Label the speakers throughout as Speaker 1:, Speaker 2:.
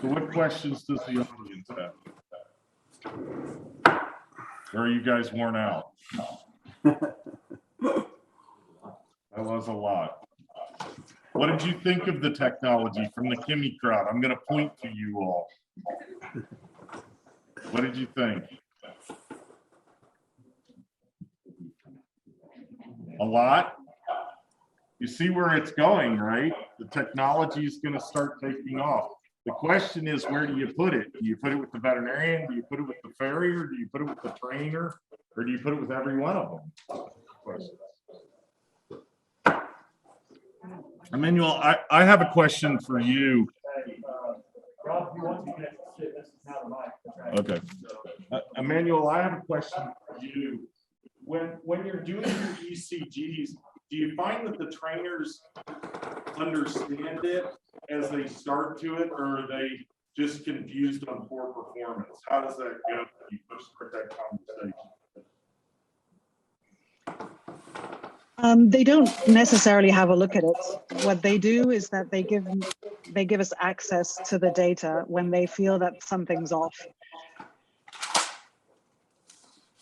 Speaker 1: So what questions does the audience have? Or are you guys worn out? That was a lot. What did you think of the technology from the Kimmy crowd? I'm going to point to you all. What did you think? A lot? You see where it's going, right? The technology is going to start taking off. The question is, where do you put it? Do you put it with the veterinarian? Do you put it with the farrier? Do you put it with the trainer? Or do you put it with every one of them? Emmanuel, I have a question for you. Okay. Emmanuel, I have a question for you. When you're doing your ECGs, do you find that the trainers understand it as they start to it, or are they just confused on poor performance? How does that go when you first start that conversation?
Speaker 2: They don't necessarily have a look at it. What they do is that they give us access to the data when they feel that something's off.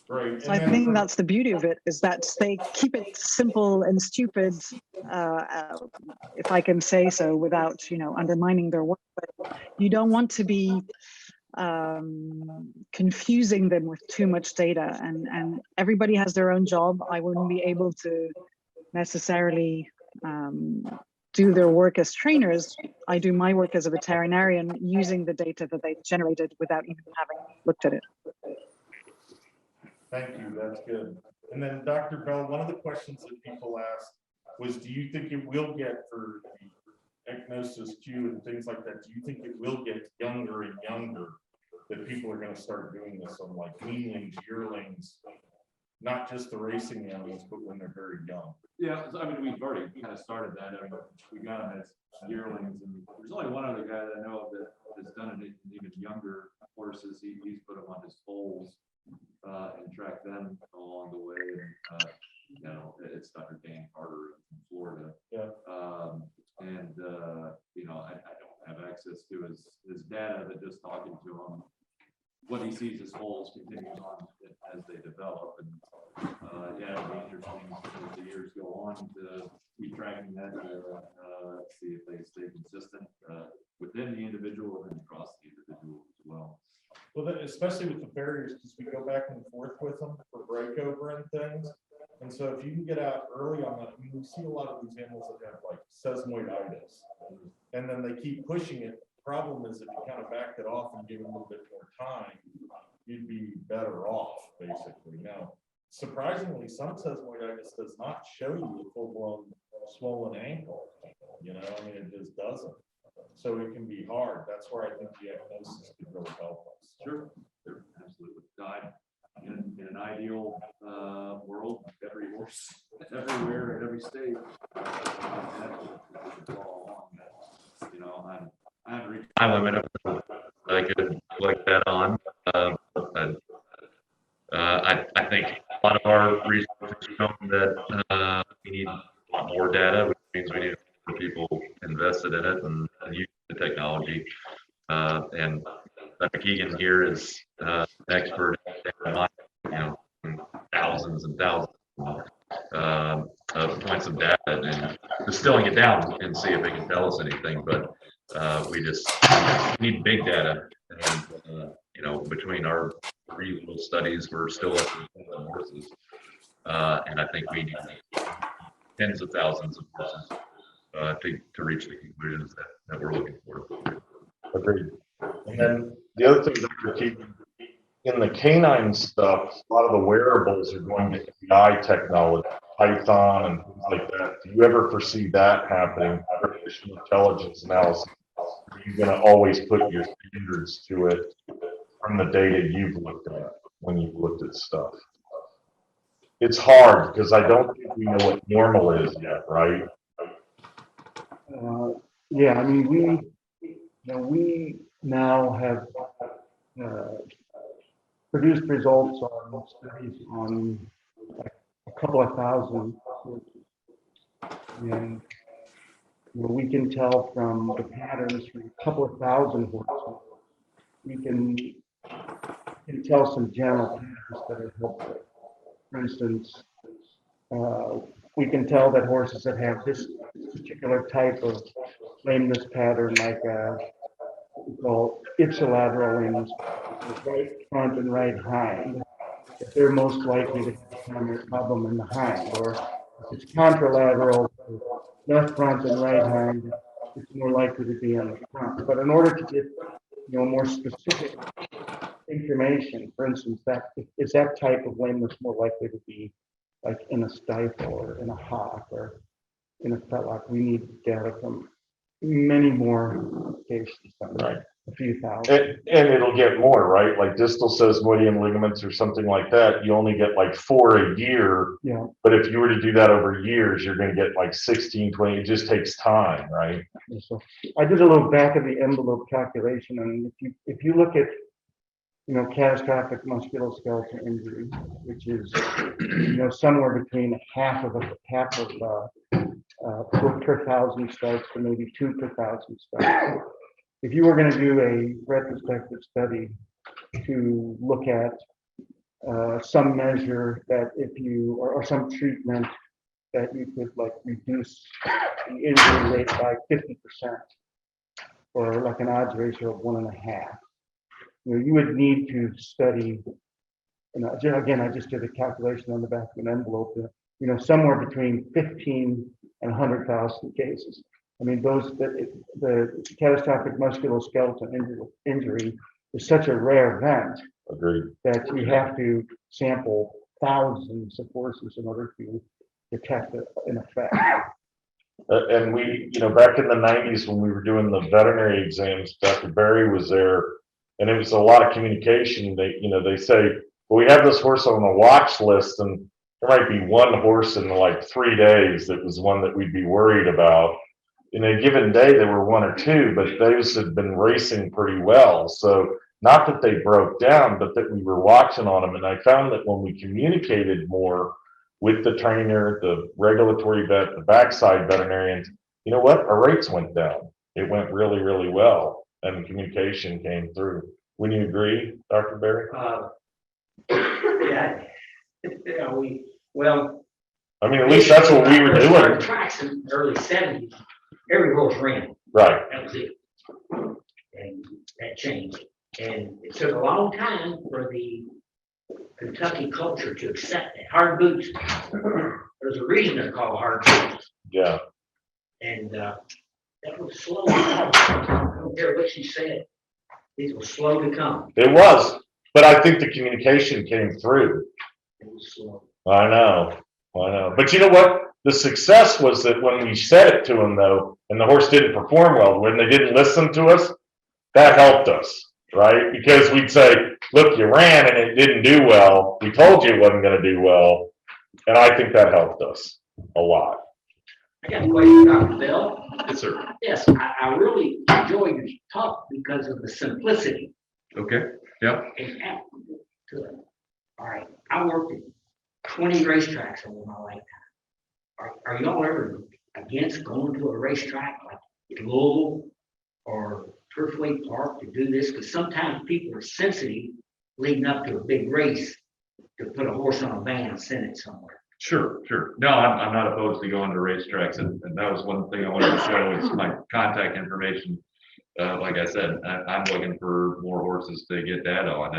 Speaker 1: Right.
Speaker 2: So I think that's the beauty of it, is that they keep it simple and stupid, if I can say so, without undermining their work. But you don't want to be confusing them with too much data, and everybody has their own job. I wouldn't be able to necessarily do their work as trainers. I do my work as a veterinarian using the data that they generated without even having looked at it.
Speaker 1: Thank you, that's good. And then Dr. Bell, one of the questions that people asked was, do you think it will get for the Ecnosis Q and things like that, do you think it will get younger and younger, that people are going to start doing this on like weanlings, yearlings, not just the racing animals, but when they're very young?
Speaker 3: Yeah, I mean, we've already kind of started that. I mean, we got them as yearlings, and there's only one other guy that I know of that has done it in even younger horses. He's put them on his foals and tracked them along the way. And, it's Dr. Dan Carter in Florida.
Speaker 1: Yeah.
Speaker 3: I don't have access to his data, but just talking to him, what he sees as foals continues on as they develop. And it'll be interesting as the years go on to keep tracking that, see if they stay consistent within the individual and across the individual as well.
Speaker 1: Well, then, especially with the barriers, because we go back and forth with them for breakover and things. And so if you can get out early on that, I mean, we see a lot of these animals that have like sesamoiditis, and then they keep pushing it. The problem is if you kind of backed it off and give it a little bit more time, you'd be better off, basically. Now, surprisingly, some sesamoiditis does not show you a full-blown swollen ankle. I mean, it just doesn't. So it can be hard. That's where I think the Ecnosis could really help us.
Speaker 3: Sure, absolutely. In an ideal world, every horse, everywhere, at every stage, I'm reaching my limit of I could like that on. I think a lot of our research has shown that we need a lot more data, which means we need more people invested in it and use the technology. And Dr. Keegan here is an expert in thousands and thousands of points of data and distilling it down and see if it can tell us anything. But we just need big data, and between our 3 little studies, we're still at the horses, and I think we need tens of thousands of horses to reach the conclusions that we're looking for.
Speaker 1: Agreed. And then the other thing, Dr. Keegan, in the canine stuff, a lot of the wearables are going to AI technology, Python and things like that. Do you ever foresee that happening? Artificial intelligence analysis. Are you going to always put your standards to it from the data you've looked at when you've looked at stuff? It's hard because I don't think we know what normal is yet, right?
Speaker 4: Yeah, I mean, we now have produced results on studies on like a couple of thousand horses. And we can tell from the patterns from a couple of thousand horses. We can tell some general patterns that are helpful. For instance, we can tell that horses that have this particular type of lameness pattern, like what we call ipsilateral lameness, right front and right hind, that they're most likely to have a primary problem in the hind, or if it's contralateral, left front and right hind, it's more likely to be on the front. But in order to get more specific information, for instance, is that type of lameness more likely to be like in a stifle or in a hock or in a fetlock? We need data from many more cases than
Speaker 5: Right.
Speaker 4: a few thousand.
Speaker 5: And it'll get more, right? Like distal sesamoidian ligaments or something like that, you only get like 4 a year.
Speaker 4: Yeah.
Speaker 5: But if you were to do that over years, you're going to get like 16, 20. It just takes time, right?
Speaker 4: And so I did a little back of the envelope calculation, and if you look at catastrophic musculoskeletal injury, which is somewhere between half of per thousand starts to maybe 2 per thousand starts. If you were going to do a retrospective study to look at some measure that or some treatment that you could like reduce the injury rate by 50%, or like an odds ratio of 1.5, you would need to study. And again, I just did a calculation on the back of an envelope. Somewhere between 15 and 100,000 cases. I mean, the catastrophic musculoskeletal injury is such a rare event.
Speaker 5: Agreed.
Speaker 4: That you have to sample thousands of horses in order to detect an effect.
Speaker 5: And we, back in the 90s when we were doing the veterinary exams, Dr. Barry was there, and it was a lot of communication. They say, well, we have this horse on the watch list, and there might be one horse in like 3 days that was one that we'd be worried about. In a given day, there were 1 or 2, but those had been racing pretty well. So not that they broke down, but that we were watching on them. And I found that when we communicated more with the trainer, the regulatory vet, the backside veterinarians, you know what? Our rates went down. It went really, really well. And communication came through. Wouldn't you agree, Dr. Barry?
Speaker 6: Yeah, well.
Speaker 5: I mean, at least that's what we were doing.
Speaker 6: Tracks in the early 70s, every horse ran.
Speaker 5: Right.
Speaker 6: That was it. And that changed. And it took a long time for the Kentucky culture to accept that. Hard boots, there's a reason they're called hard boots.
Speaker 5: Yeah.
Speaker 6: And that was slow. I don't care what you said. These were slow to come.
Speaker 5: It was. But I think the communication came through.
Speaker 6: It was slow.
Speaker 5: I know. But you know what? The success was that when we said it to them, though, and the horse didn't perform well, when they didn't listen to us, that helped us, right? Because we'd say, look, you ran and it didn't do well. We told you it wasn't going to do well. And I think that helped us a lot.
Speaker 6: I got a question, Dr. Bell.
Speaker 3: Yes, sir.
Speaker 6: Yes, I really enjoyed your talk because of the simplicity.
Speaker 3: Okay. Yep.
Speaker 6: And applicable to it. All right, I worked at 20 racetracks over my lifetime. Are y'all ever against going to a racetrack like Louisville or Turfway Park to do this? Because sometimes people are sensitive leading up to a big race to put a horse on a van and send it somewhere.
Speaker 3: Sure. No, I'm not opposed to going to racetracks, and that was one thing I wanted to show is my contact information. Like I said, I'm looking for more horses to get data on.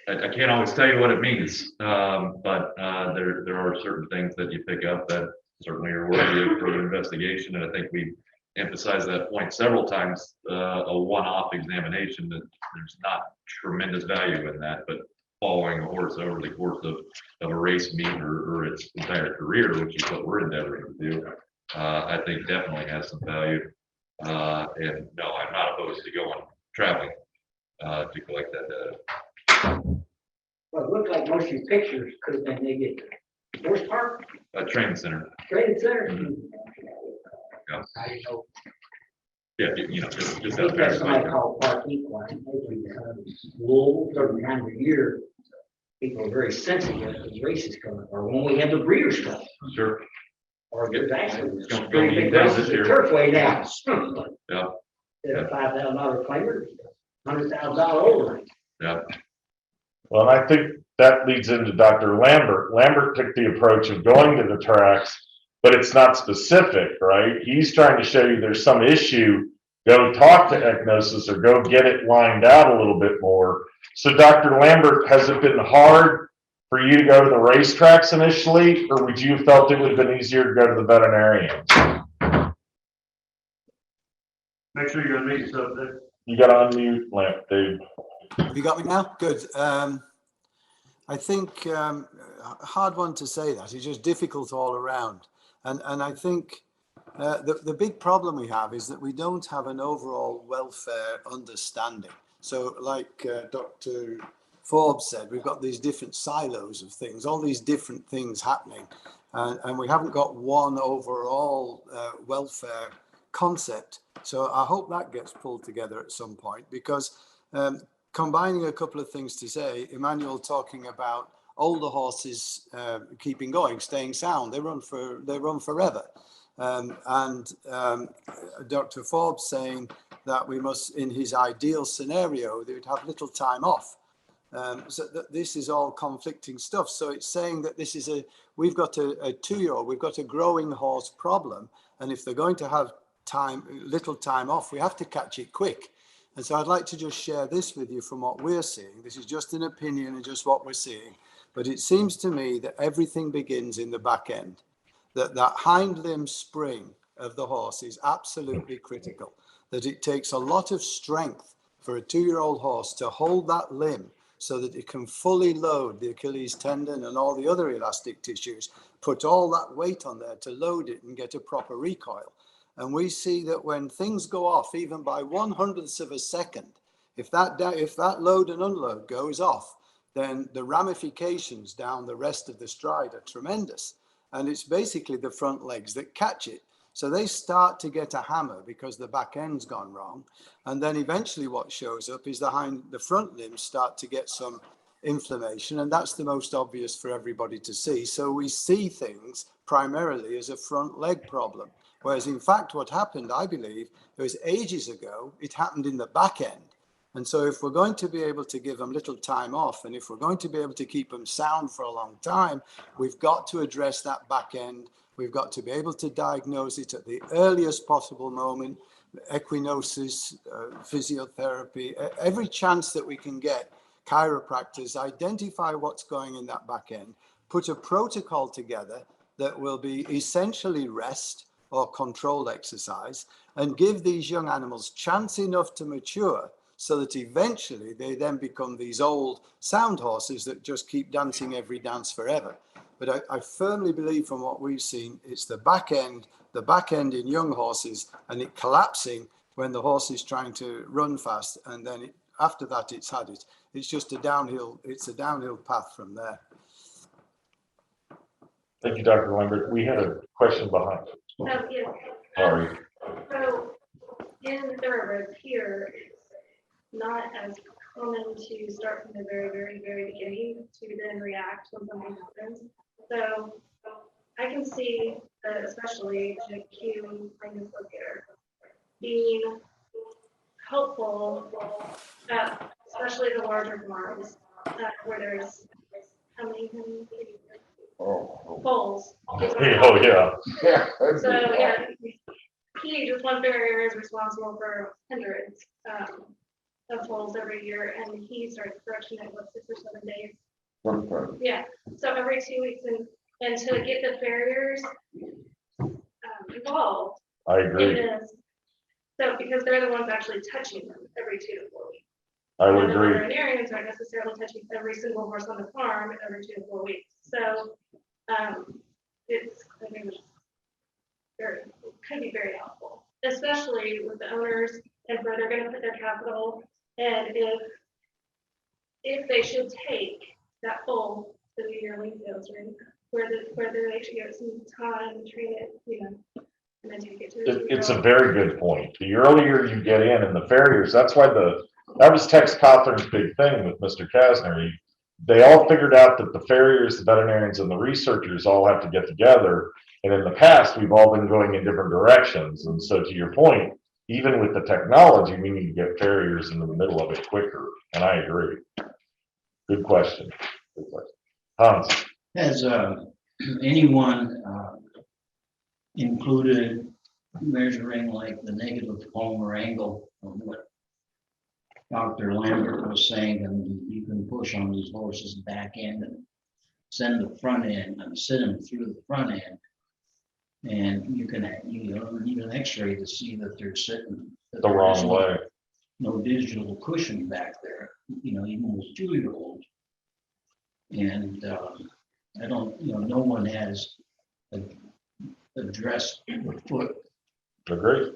Speaker 3: I can't always tell you what it means, but there are certain things that you pick up that certainly are worthy of further investigation. And I think we emphasized that point several times. A one-off examination, that there's not tremendous value in that, but following a horse over the course of a race meet or its entire career, which is what we're endeavoring to do, I think definitely has some value. And no, I'm not opposed to going traveling to collect that data.
Speaker 6: Well, it looked like most of your pictures could have been maybe at the horse park,
Speaker 3: Training center.
Speaker 6: training center.
Speaker 3: Yeah.
Speaker 6: I didn't know.
Speaker 3: Yeah, just
Speaker 6: I
Speaker 3: out
Speaker 6: think
Speaker 3: there.
Speaker 6: that's something called Park Equine. Maybe Louisville, certain time of year, people are very sensitive to the races coming, or when we have the breeders' cup.
Speaker 3: Sure.
Speaker 6: Or there's actually
Speaker 3: Don't
Speaker 6: pretty
Speaker 3: need
Speaker 6: big
Speaker 3: that
Speaker 6: prices
Speaker 3: this
Speaker 6: of
Speaker 3: year.
Speaker 6: turf way down.
Speaker 3: Yeah.
Speaker 6: At $5,000 claimer, $100,000 overlay.
Speaker 3: Yeah.
Speaker 5: Well, and I think that leads into Dr. Lambert. Lambert took the approach of going to the tracks, but it's not specific, right? He's trying to show you there's some issue. Go talk to Ecnosis or go get it lined out a little bit more. So Dr. Lambert, has it been hard for you to go to the racetracks initially, or would you have felt it would have been easier to go to the veterinarians?
Speaker 7: Make sure you're unmuted, so that
Speaker 5: You got to unmute, Dave.
Speaker 8: Have you got me now? Good. I think hard one to say that. It's just difficult all around. And I think the big problem we have is that we don't have an overall welfare understanding. So like Dr. Forbes said, we've got these different silos of things, all these different things happening. And we haven't got one overall welfare concept. So I hope that gets pulled together at some point, because combining a couple of things to say, Emmanuel talking about older horses keeping going, staying sound, they run forever. And Dr. Forbes saying that we must, in his ideal scenario, they would have little time off. So this is all conflicting stuff. So it's saying that this is we've got a 2-year-old, we've got a growing horse problem. And if they're going to have little time off, we have to catch it quick. And so I'd like to just share this with you from what we're seeing. This is just an opinion and just what we're seeing. But it seems to me that everything begins in the back end, that hind limb spring of the horse is absolutely critical, that it takes a lot of strength for a 2-year-old horse to hold that limb so that it can fully load the Achilles tendon and all the other elastic tissues, put all that weight on there to load it and get a proper recoil. And we see that when things go off, even by 1/100th of a second, if that load and unload goes off, then the ramifications down the rest of the stride are tremendous. And it's basically the front legs that catch it. So they start to get a hammer because the back end's gone wrong. And then eventually what shows up is the front limbs start to get some inflammation. And that's the most obvious for everybody to see. So we see things primarily as a front leg problem. Whereas in fact, what happened, I believe, was ages ago, it happened in the back end. And so if we're going to be able to give them little time off, and if we're going to be able to keep them sound for a long time, we've got to address that back end. We've got to be able to diagnose it at the earliest possible moment, equinosis, physiotherapy, every chance that we can get, chiropractors, identify what's going in that back end, put a protocol together that will be essentially rest or controlled exercise, and give these young animals chance enough to mature so that eventually they then become these old sound horses that just keep dancing every dance forever. But I firmly believe from what we've seen, it's the back end in young horses, and it collapsing when the horse is trying to run fast. And then after that, it's had it. It's just a downhill path from there.
Speaker 5: Thank you, Dr. Lambert. We had a question behind.
Speaker 9: Yeah.
Speaker 5: Sorry.
Speaker 9: So in thoroughbreds here, it's not as common to start from the very, very, very beginning to then react when something happens. So I can see that especially the Q minus locator being helpful, especially the larger farms where there's how many foals.
Speaker 5: Oh, yeah.
Speaker 9: So yeah, he just one farrier is responsible for hundreds of foals every year, and he starts production at 6 or 7 days. Yeah, so every 2 weeks, and to get the farriers involved.
Speaker 5: I agree.
Speaker 9: this, so because they're the ones actually touching them every 2 to 4 weeks.
Speaker 5: I would
Speaker 9: The
Speaker 5: agree.
Speaker 9: veterinarians aren't necessarily touching every single horse on the farm every 2 to 4 weeks. So it's, I think it's could be very helpful, especially with the owners and where they're going to put their capital, and if they should take that full to the yearling fields, right, where they should get some time to train it, and then take it to the
Speaker 5: It's a very good point. The earlier you get in, and the farriers, that's why that was Tex Cauthen's big thing with Mr. Kasner. They all figured out that the farriers, the veterinarians, and the researchers all have to get together And in the past, we've all been going in different directions. And so to your point, even with the technology, we need to get farriers in the middle of it quicker. And I agree. Good question. Good question. Hans,
Speaker 10: Has anyone included measuring like the negative Palmer angle of what Dr. Lambert was saying, and you can push on these horses back end and send the front end and send them through the front end. And you can need an x-ray to see that they're sitting
Speaker 5: the wrong way.
Speaker 10: No digital cushion back there, even with 2-year-olds. And I don't, no one has addressed the foot
Speaker 5: Agree.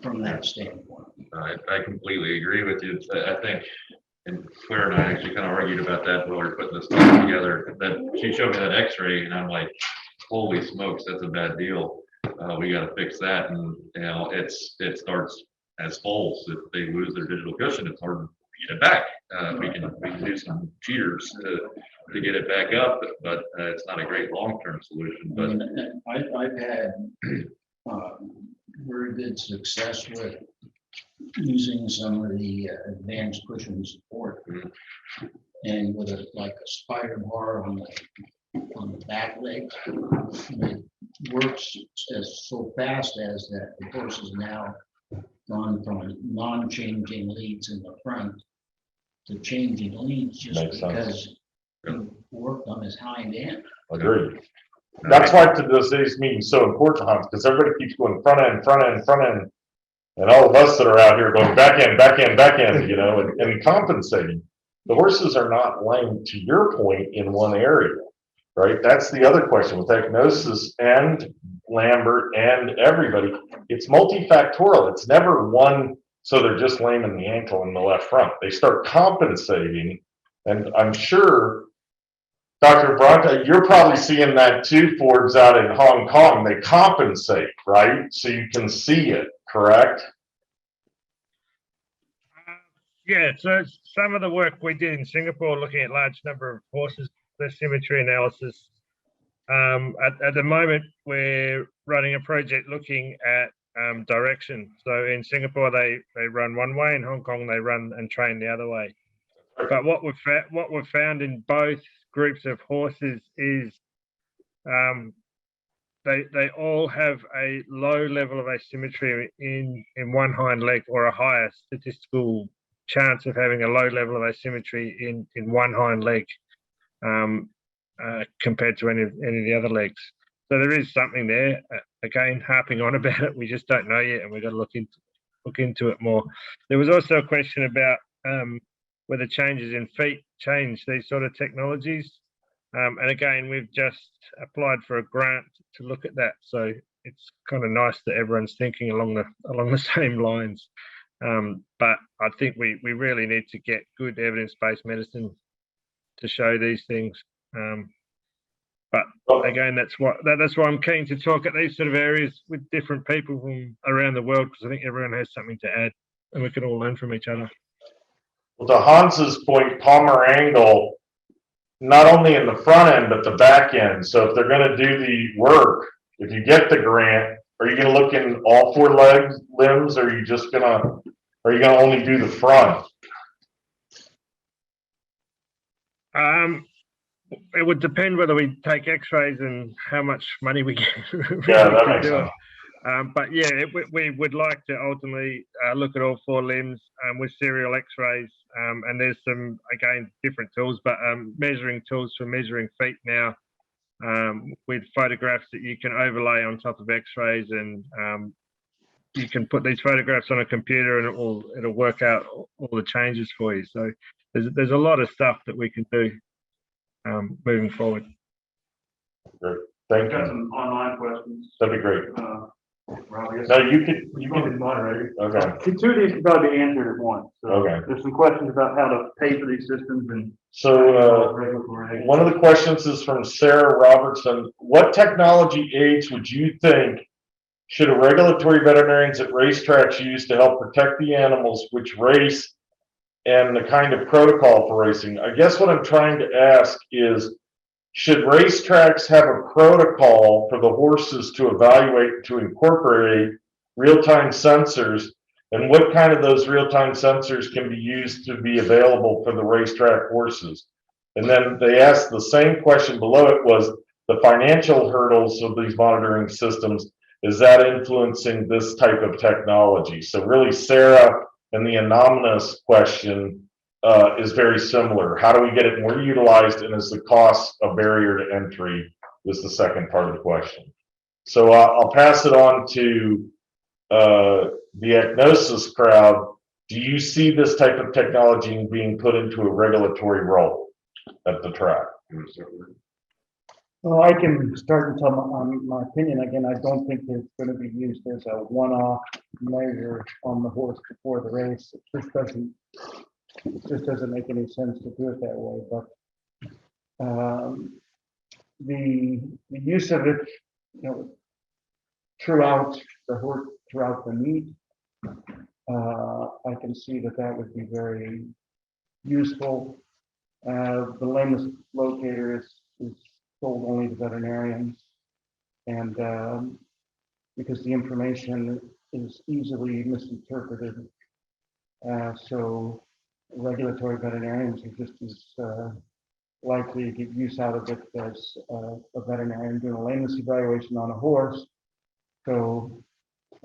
Speaker 10: from that standpoint.
Speaker 3: I completely agree with you. I think, and Claire and I actually kind of argued about that while we were putting this stuff together. That she showed me that X-ray, and I'm like, holy smokes, that's a bad deal. We got to fix that, and it starts as holes. If they lose their digital cushion, it's hard to get it back. We can do some cheaters to get it back up, but it's not a great long-term solution. But
Speaker 10: I've had very good success with using some of the advanced cushion support, and with like a spider bar on the back legs. It works as so fast as that the horse is now gone from non-changing leads in the front to changing leads just
Speaker 5: Makes
Speaker 10: because he worked on his hind end.
Speaker 5: Agreed. That's why today's meeting is so important, Hans, because everybody keeps going front end, front end, front end. And all of us that are out here going back end, back end, back end, and compensating. The horses are not lame, to your point, in one area, right? That's the other question with Ecnosis and Lambert and everybody. It's multifactorial. It's never one, so they're just lame in the ankle in the left front. They start compensating, and I'm sure, Dr. Bronte, you're probably seeing that too, Forbes, out in Hong Kong. They compensate, right? So you can see it, correct?
Speaker 7: Yeah, so some of the work we did in Singapore, looking at large number of horses, the symmetry analysis. At the moment, we're running a project looking at direction. So in Singapore, they run one way. In Hong Kong, they run and train the other way. But what we've found in both groups of horses is they all have a low level of asymmetry in one hind leg, or a higher statistical chance of having a low level of asymmetry in one hind leg compared to any of the other legs. So there is something there. Again, harping on about it, we just don't know yet, and we've got to look into it more. There was also a question about whether changes in feet change these sort of technologies. And again, we've just applied for a grant to look at that. So it's kind of nice that everyone's thinking along the same lines. But I think we really need to get good evidence-based medicine to show these things. But again, that's why I'm keen to talk at these sort of areas with different people from around the world, because I think everyone has something to add, and we can all learn from each other.
Speaker 5: Well, to Hans's point, Palmer angle, not only in the front end, but the back end. So if they're going to do the work, if you get the grant, are you going to look in all four limbs, or are you going to only do the front?
Speaker 7: It would depend whether we take x-rays and how much money we get.
Speaker 5: Yeah, that makes sense.
Speaker 7: But yeah, we would like to ultimately look at all four limbs with serial x-rays. And there's some, again, different tools, but measuring tools for measuring feet now with photographs that you can overlay on top of x-rays, and you can put these photographs on a computer and it'll work out all the changes for you. So there's a lot of stuff that we can do moving forward.
Speaker 5: Great. Thank
Speaker 7: Got
Speaker 5: you.
Speaker 7: some online questions.
Speaker 5: That'd be great.
Speaker 7: Rob, I guess
Speaker 5: No, you can
Speaker 7: moderate.
Speaker 5: Okay.
Speaker 7: Two of these can probably be answered at once. So
Speaker 5: Okay.
Speaker 7: there's some questions about how to pay for these systems and
Speaker 5: So
Speaker 7: regulatory.
Speaker 5: one of the questions is from Sarah Robertson. What technology aids would you think should a regulatory veterinarians at racetracks use to help protect the animals which race, and the kind of protocol for racing? I guess what I'm trying to ask is, should racetracks have a protocol for the horses to evaluate, to incorporate real-time sensors? And what kind of those real-time sensors can be used to be available for the racetrack horses? And then they asked the same question below it was the financial hurdles of these monitoring systems. Is that influencing this type of technology? So really, Sarah and the anonymous question is very similar. How do we get it more utilized, and is the cost a barrier to entry? Was the second part of the question. So I'll pass it on to the agnosis crowd. Do you see this type of technology being put into a regulatory role at the track?
Speaker 4: Well, I can start and tell my opinion. Again, I don't think it's going to be used as a one-off measure on the horse before the race. It just doesn't make any sense to do it that way. But the use of it, throughout the meet, I can see that would be very useful. The lameness locator is sold only to veterinarians, and because the information is easily misinterpreted, so regulatory veterinarians are just as likely to get use out of it as a veterinarian doing a lameness evaluation on a horse. So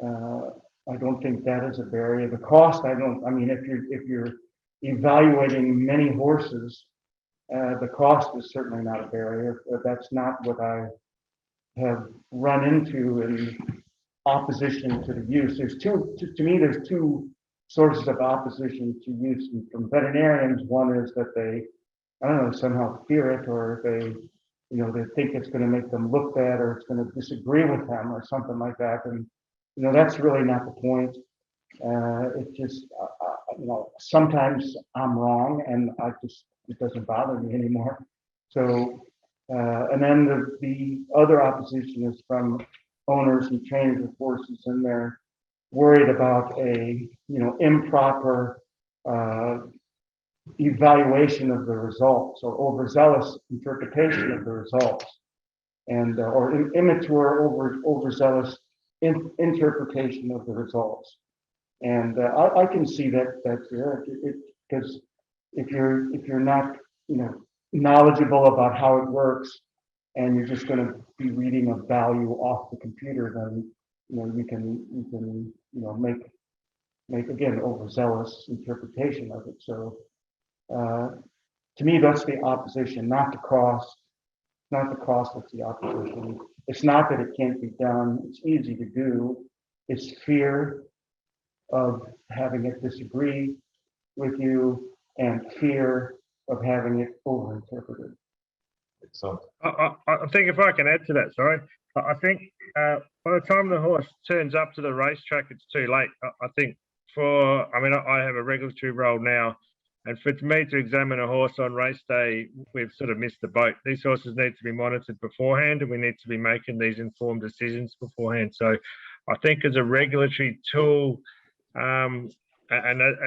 Speaker 4: I don't think that is a barrier. The cost, I mean, if you're evaluating many horses, the cost is certainly not a barrier. But that's not what I have run into in opposition to the use. There's there's two sources of opposition to use from veterinarians. One is that they, I don't know, somehow fear it, or they think it's going to make them look bad, or it's going to disagree with them, or something like that. And that's really not the point. It just, sometimes I'm wrong, and it doesn't bother me anymore. So, and then the other opposition is from owners and trainers of horses, and they're worried about a improper evaluation of the results, or overzealous interpretation of the results, and or immature, overzealous interpretation of the results. And I can see that because if you're not knowledgeable about how it works, and you're just going to be reading a value off the computer, then you can make again overzealous interpretation of it. So to me, that's the opposition, not the cost. Not the cost that's the opposition. It's not that it can't be done. It's easy to do. It's fear of having it disagree with you, and fear of having it overinterpreted.
Speaker 5: So
Speaker 7: I think if I can add to that, sorry, I think by the time the horse turns up to the racetrack, it's too late. I think I have a regulatory role now, and for me to examine a horse on race day, we've sort of missed the boat. These horses need to be monitored beforehand, and we need to be making these informed decisions beforehand. So I think as a regulatory tool, and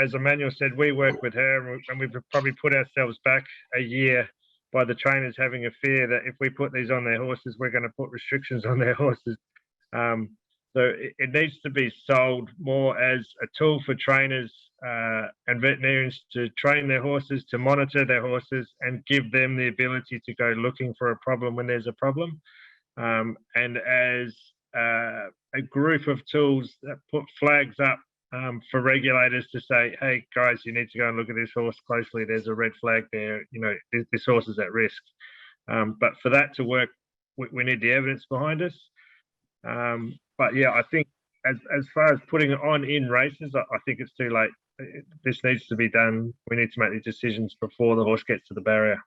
Speaker 7: as Emmanuel said, we work with her, and we've probably put ourselves back a year by the trainers having a fear that if we put these on their horses, we're going to put restrictions on their horses. So it needs to be sold more as a tool for trainers and veterinarians to train their horses, to monitor their horses, and give them the ability to go looking for a problem when there's a problem. And as a group of tools that put flags up for regulators to say, hey guys, you need to go and look at this horse closely. There's a red flag there. This horse is at risk. But for that to work, we need the evidence behind us. But yeah, I think as far as putting it on in races, I think it's too late. This needs to be done. We need to make these decisions before the horse gets to the barrier.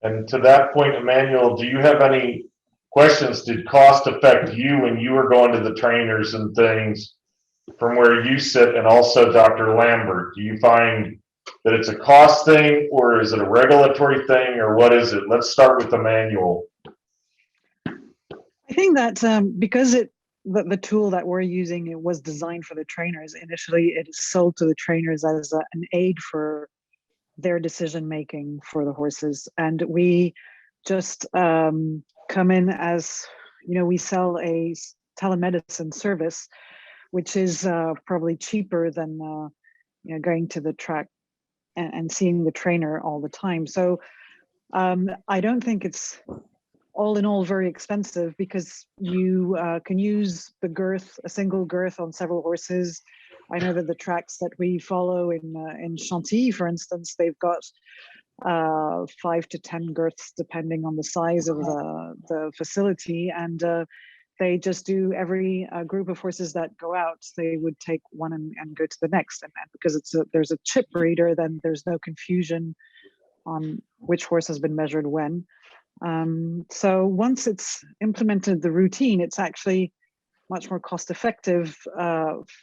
Speaker 5: And to that point, Emmanuel, do you have any questions? Did cost affect you when you were going to the trainers and things from where you sit? And also Dr. Lambert, do you find that it's a cost thing, or is it a regulatory thing, or what is it? Let's start with Emmanuel.
Speaker 2: I think that because the tool that we're using, it was designed for the trainers. Initially, it is sold to the trainers as an aid for their decision making for the horses. And we just come in as, we sell a telemedicine service, which is probably cheaper than going to the track and seeing the trainer all the time. So I don't think it's all in all very expensive, because you can use the girth, a single girth on several horses. I know that the tracks that we follow in Chantilly, for instance, they've got 5 to 10 girths depending on the size of the facility, and they just do every group of horses that go out, they would take one and go to the next, and because there's a chip reader, then there's no confusion on which horse has been measured when. So once it's implemented the routine, it's actually much more cost effective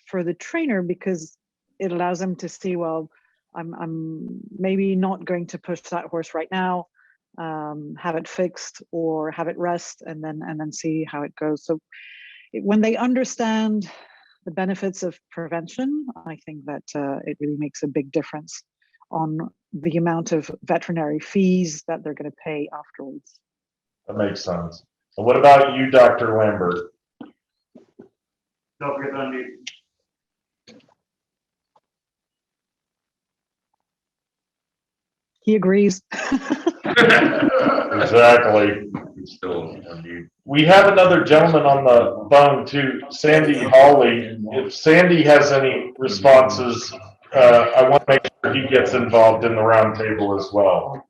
Speaker 2: for the trainer, because it allows them to see, well, I'm maybe not going to push that horse right now, have it fixed or have it rest, and then see how it goes. So when they understand the benefits of prevention, I think that it really makes a big difference on the amount of veterinary fees that they're going to pay afterwards.
Speaker 5: That makes sense. And what about you, Dr. Lambert?
Speaker 11: Don't forget to unmute.
Speaker 2: He agrees.
Speaker 5: Exactly.
Speaker 3: Still unmute.
Speaker 5: We have another gentleman on the phone too, Sandy Hawley. If Sandy has any responses, I want to make sure he gets involved in the roundtable as well.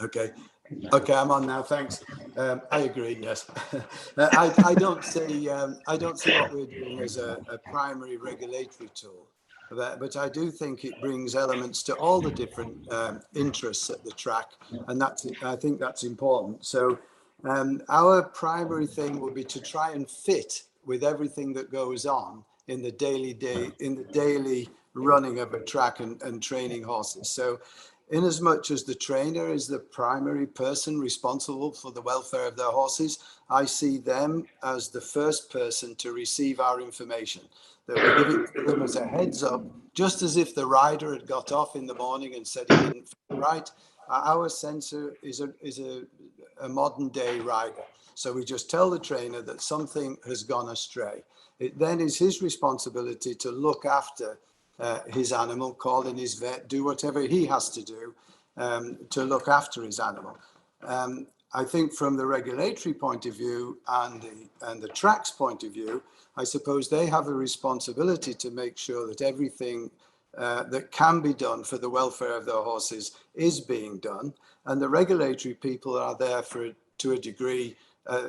Speaker 8: Okay. Okay, I'm on now. Thanks. I agree. Yes, I don't see what we're doing as a primary regulatory tool, but I do think it brings elements to all the different interests at the track, and I think that's important. So our primary thing will be to try and fit with everything that goes on in the daily running of a track and training horses. So, in as much as the trainer is the primary person responsible for the welfare of their horses, I see them as the first person to receive our information, that we give it to them as a heads up, just as if the rider had got off in the morning and said he didn't feel right. Our sensor is a modern day rider. So we just tell the trainer that something has gone astray. It then is his responsibility to look after his animal, call in his vet, do whatever he has to do to look after his animal. I think from the regulatory point of view and the track's point of view, I suppose they have a responsibility to make sure that everything that can be done for the welfare of their horses is being done. And the regulatory people are there to a degree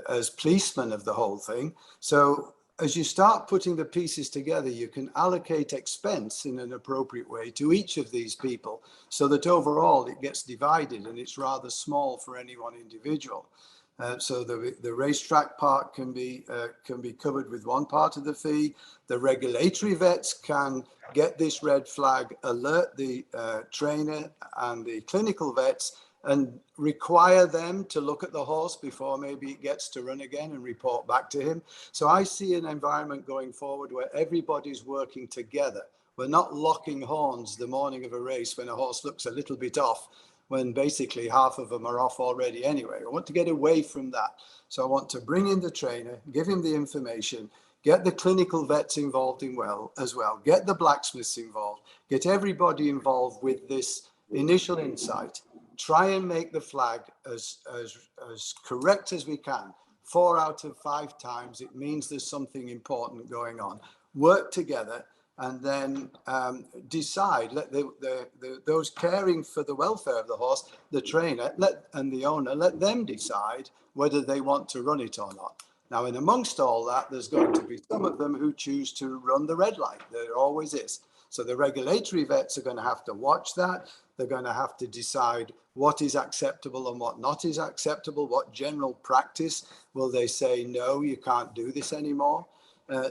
Speaker 8: as policemen of the whole thing. So as you start putting the pieces together, you can allocate expense in an appropriate way to each of these people, so that overall it gets divided and it's rather small for any one individual. So the racetrack part can be covered with one part of the fee. The regulatory vets can get this red flag, alert the trainer and the clinical vets, and require them to look at the horse before maybe it gets to run again and report back to him. So I see an environment going forward where everybody's working together. We're not locking horns the morning of a race when a horse looks a little bit off, when basically half of them are off already anyway. I want to get away from that. So I want to bring in the trainer, give him the information, get the clinical vets involved as well, get the blacksmiths involved, get everybody involved with this initial insight. Try and make the flag as correct as we can. 4 out of 5 times, it means there's something important going on. Work together and then decide, let those caring for the welfare of the horse, the trainer and the owner, let them decide whether they want to run it or not. Now, in amongst all that, there's going to be some of them who choose to run the red light. There always is. So the regulatory vets are going to have to watch that. They're going to have to decide what is acceptable and what not is acceptable. What general practice will they say, no, you can't do this anymore?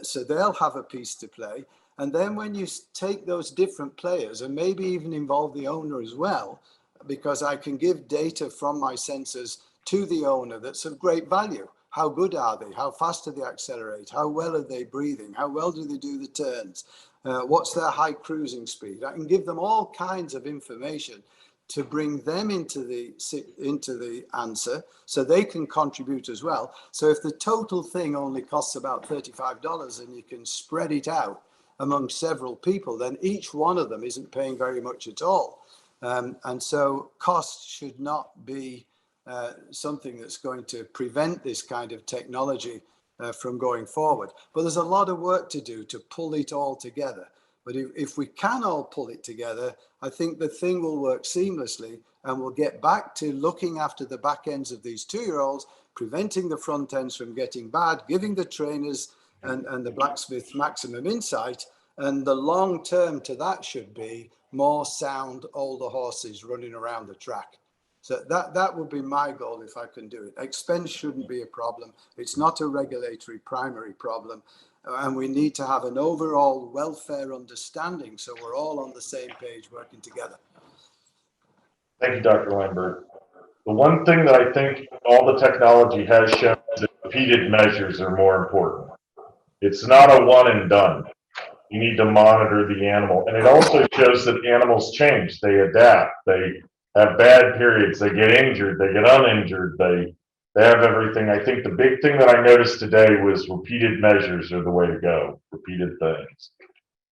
Speaker 8: So they'll have a piece to play. And then when you take those different players and maybe even involve the owner as well, because I can give data from my sensors to the owner that's of great value. How good are they? How fast do they accelerate? How well are they breathing? How well do they do the turns? What's their high cruising speed? I can give them all kinds of information to bring them into the answer so they can contribute as well. So if the total thing only costs about $35 and you can spread it out among several people, then each one of them isn't paying very much at all. And so cost should not be something that's going to prevent this kind of technology from going forward. But there's a lot of work to do to pull it all together. But if we can all pull it together, I think the thing will work seamlessly, and we'll get back to looking after the back ends of these 2-year-olds, preventing the front ends from getting bad, giving the trainers and the blacksmith maximum insight. And the long term to that should be more sound older horses running around the track. So that would be my goal if I can do it. Expense shouldn't be a problem. It's not a regulatory primary problem. And we need to have an overall welfare understanding so we're all on the same page working together.
Speaker 5: Thank you, Dr. Lambert. The one thing that I think all the technology has shown is that repeated measures are more important. It's not a one and done. You need to monitor the animal. And it also shows that animals change. They adapt. They have bad periods. They get injured. They get uninjured. They have everything. I think the big thing that I noticed today was repeated measures are the way to go. Repeated things.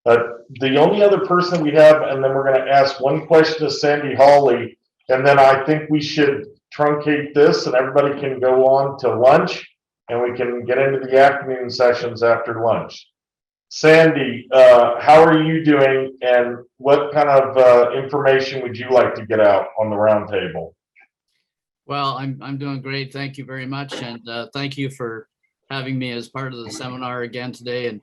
Speaker 5: The only other person we have, and then we're going to ask one question to Sandy Hawley, and then I think we should truncate this and everybody can go on to lunch and we can get into the afternoon sessions after lunch. Sandy, how are you doing, and what kind of information would you like to get out on the roundtable?
Speaker 12: Well, I'm doing great. Thank you very much. And thank you for having me as part of the seminar again today. And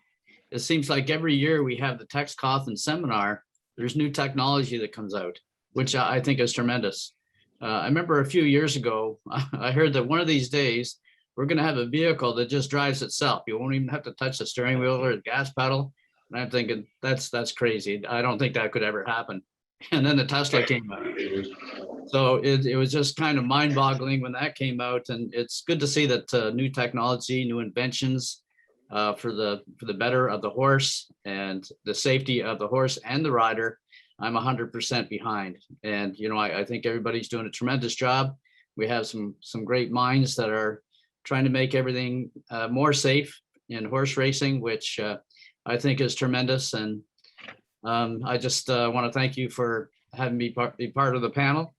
Speaker 12: it seems like every year we have the Cauthen seminar, there's new technology that comes out, which I think is tremendous. I remember a few years ago, I heard that one of these days, we're going to have a vehicle that just drives itself. You won't even have to touch the steering wheel or the gas pedal. And I'm thinking, that's crazy. I don't think that could ever happen. And then the Tesla came out. So it was just kind of mind boggling when that came out. And it's good to see that new technology, new inventions for the better of the horse and the safety of the horse and the rider, I'm 100% behind. And, you know, I think everybody's doing a tremendous job. We have some great minds that are trying to make everything more safe in horse racing, which I think is tremendous. And I just want to thank you for having me be part of the panel.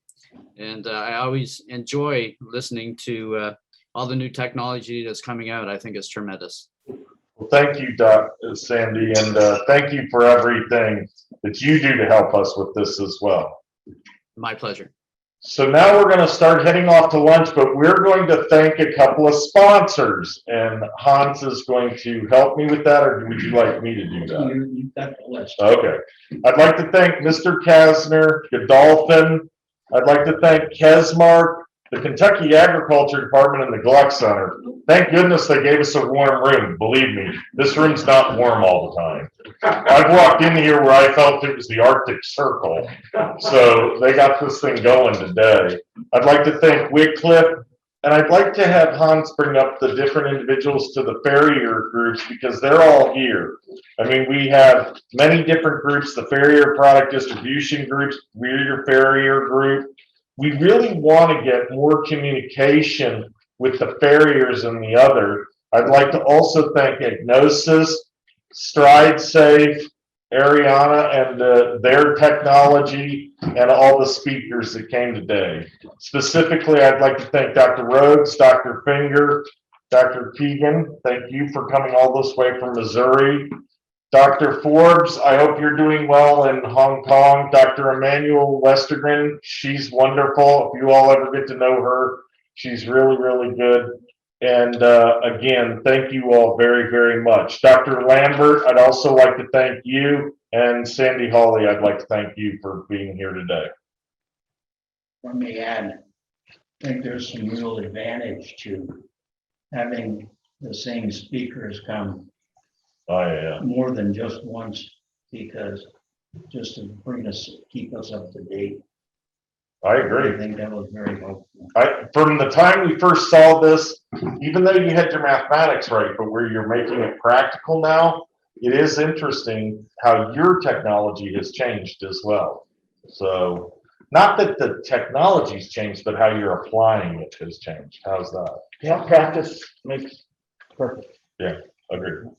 Speaker 12: And I always enjoy listening to all the new technology that's coming out. I think it's tremendous.
Speaker 5: Well, thank you, Sandy, and thank you for everything that you do to help us with this as well.
Speaker 12: My pleasure.
Speaker 5: So now we're going to start heading off to lunch, but we're going to thank a couple of sponsors, and Hans is going to help me with that, or would you like me to do that?
Speaker 10: You've got the list.
Speaker 5: Okay. I'd like to thank Mr. Kasner, Godolphin. I'd like to thank Kesmark, the Kentucky Agriculture Department, and the Gluck Center. Thank goodness they gave us a warm room. Believe me, this room's not warm all the time. I've walked in here where I felt it was the Arctic Circle. So they got this thing going today. I'd like to thank Wycliffe, and I'd like to have Hans bring up the different individuals to the farrier groups because they're all here. I mean, we have many different groups, the farrier product distribution groups, we're your farrier group. We really want to get more communication with the farriers and the other. I'd like to also thank Agnosis, Stride Safe, Ariana, and their technology, and all the speakers that came today. Specifically, I'd like to thank Dr. Rhodes, Dr. Finger, Dr. Keegan. Thank you for coming all this way from Missouri. Dr. Forbes, I hope you're doing well in Hong Kong. Dr. Emmanuel Westergren, she's wonderful. If you all ever get to know her, she's really, really good. And again, thank you all very, very much. Dr. Lambert, I'd also like to thank you. And Sandy Hawley, I'd like to thank you for being here today.
Speaker 10: Let me add, I think there's some real advantage to having the same speakers come more than just once, because just to keep us up to date.
Speaker 5: I agree.
Speaker 10: I think that was very helpful.
Speaker 5: From the time we first saw this, even though you had your mathematics right, but where you're making it practical now, it is interesting how your technology has changed as well. So Not that the technology's changed, but how you're applying it has changed. How's that?
Speaker 4: Yeah, practice makes perfect.
Speaker 5: Agreed.